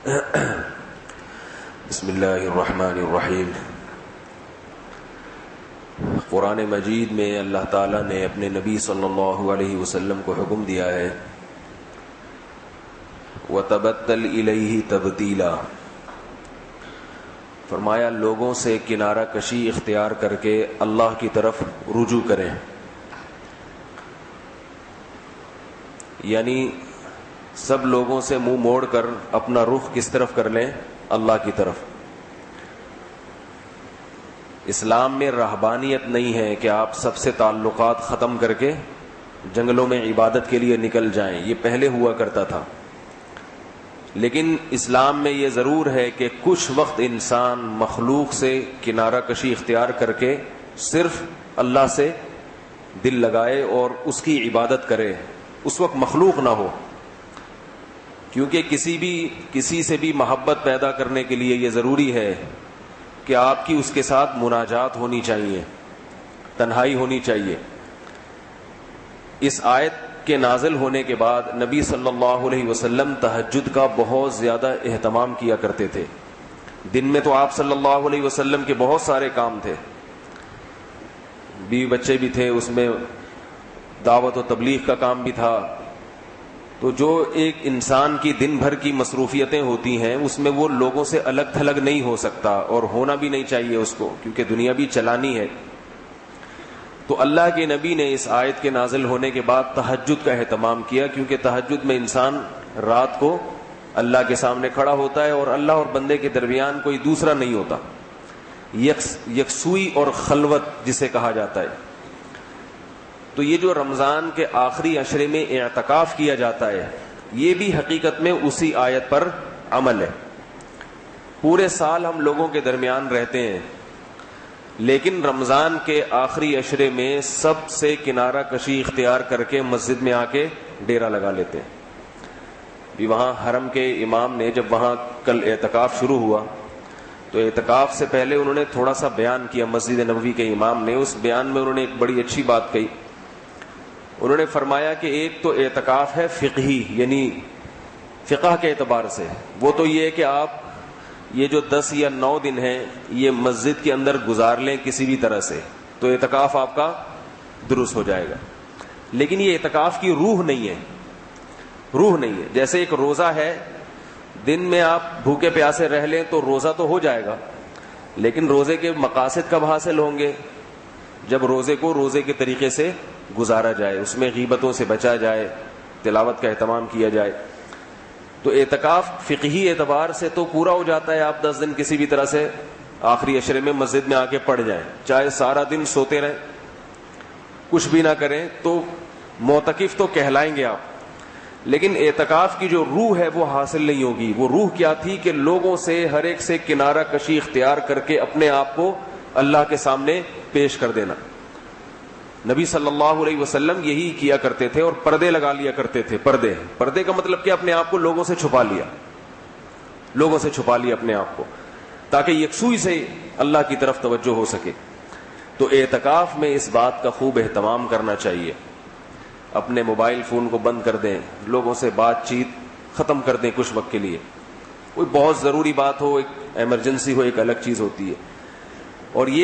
بسم اللہ الرحمن الرحیم۔ قرآن مجید میں اللہ تعالیٰ نے اپنے نبی صلی اللہ علیہ وسلم کو حکم دیا ہے وَتَبَتَّلْ إِلَيْهِ تَبْتِيلًا، فرمایا لوگوں سے کنارہ کشی اختیار کر کے اللہ کی طرف رجوع کریں، یعنی سب لوگوں سے منہ موڑ کر اپنا رخ کس طرف کر لیں؟ اللہ کی طرف۔ اسلام میں رہبانیت نہیں ہے کہ آپ سب سے تعلقات ختم کر کے جنگلوں میں عبادت کے لیے نکل جائیں، یہ پہلے ہوا کرتا تھا، لیکن اسلام میں یہ ضرور ہے کہ کچھ وقت انسان مخلوق سے کنارہ کشی اختیار کر کے صرف اللہ سے دل لگائے اور اس کی عبادت کرے، اس وقت مخلوق نہ ہو، کیونکہ کسی سے بھی محبت پیدا کرنے کے لیے یہ ضروری ہے کہ آپ کی اس کے ساتھ مناجات ہونی چاہیے، تنہائی ہونی چاہیے۔ اس آیت کے نازل ہونے کے بعد نبی صلی اللہ علیہ وسلم تہجد کا بہت زیادہ اہتمام کیا کرتے تھے۔ دن میں تو آپ صلی اللہ علیہ وسلم کے بہت سارے کام تھے، بیوی بچے بھی تھے، اس میں دعوت و تبلیغ کا کام بھی تھا، تو جو ایک انسان کی دن بھر کی مصروفیتیں ہوتی ہیں اس میں وہ لوگوں سے الگ تھلگ نہیں ہو سکتا، اور ہونا بھی نہیں چاہیے اس کو، کیونکہ دنیا بھی چلانی ہے۔ تو اللہ کے نبی نے اس آیت کے نازل ہونے کے بعد تہجد کا اہتمام کیا، کیونکہ تہجد میں انسان رات کو اللہ کے سامنے کھڑا ہوتا ہے اور اللہ اور بندے کے درمیان کوئی دوسرا نہیں ہوتا، یکسوئی اور خلوت جسے کہا جاتا ہے۔ تو یہ جو رمضان کے آخری عشرے میں اعتکاف کیا جاتا ہے، یہ بھی حقیقت میں اسی آیت پر عمل ہے۔ پورے سال ہم لوگوں کے درمیان رہتے ہیں، لیکن رمضان کے آخری عشرے میں سب سے کنارہ کشی اختیار کر کے مسجد میں آ کے ڈیرا لگا لیتے ہیں۔ بھی وہاں حرم کے امام نے جب وہاں کل اعتکاف شروع ہوا تو اعتکاف سے پہلے انہوں نے تھوڑا سا بیان کیا، مسجد نبوی کے امام نے، اس بیان میں انہوں نے ایک بڑی اچھی بات کہی۔ انہوں نے فرمایا کہ ایک تو اعتکاف ہے فقہی، یعنی فقہ کے اعتبار سے، وہ تو یہ ہے کہ آپ یہ جو 10 یا 9 دن ہیں یہ مسجد کے اندر گزار لیں کسی بھی طرح سے، تو اعتکاف آپ کا درست ہو جائے گا۔ لیکن یہ اعتکاف کی روح نہیں ہے، روح نہیں ہے۔ جیسے ایک روزہ ہے، دن میں آپ بھوکے پیاسے رہ لیں تو روزہ تو ہو جائے گا، لیکن روزے کے مقاصد کب حاصل ہوں گے؟ جب روزے کو روزے کے طریقے سے گزارا جائے، اس میں غیبتوں سے بچا جائے، تلاوت کا اہتمام کیا جائے۔ تو اعتکاف فقہی اعتبار سے تو پورا ہو جاتا ہے، آپ 10 دن کسی بھی طرح سے آخری عشرے میں مسجد میں آ کے پڑھ جائیں، چاہے سارا دن سوتے رہیں، کچھ بھی نہ کریں، تو معتکف تو کہلائیں گے آپ۔ لیکن اعتکاف کی جو روح ہے وہ حاصل نہیں ہوگی۔ وہ روح کیا تھی کہ لوگوں سے ہر ایک سے کنارہ کشی اختیار کر کے اپنے آپ کو اللہ کے سامنے پیش کر دینا۔ نبی صلی اللہ علیہ وسلم یہی کیا کرتے تھے، اور پردے لگا لیا کرتے تھے۔ پردے کا مطلب کہ اپنے آپ کو لوگوں سے چھپا لیا، لوگوں سے چھپا لیا اپنے آپ کو، تاکہ یکسوئی سے اللہ کی طرف توجہ ہو سکے۔ تو اعتکاف میں اس بات کا خوب اہتمام کرنا چاہیے، اپنے موبائل فون کو بند کر دیں، لوگوں سے بات چیت ختم کر دیں کچھ وقت کے لیے۔ کوئی بہت ضروری بات ہو، ایک ایمرجنسی ہو، ایک الگ چیز ہوتی ہے۔ اور یہ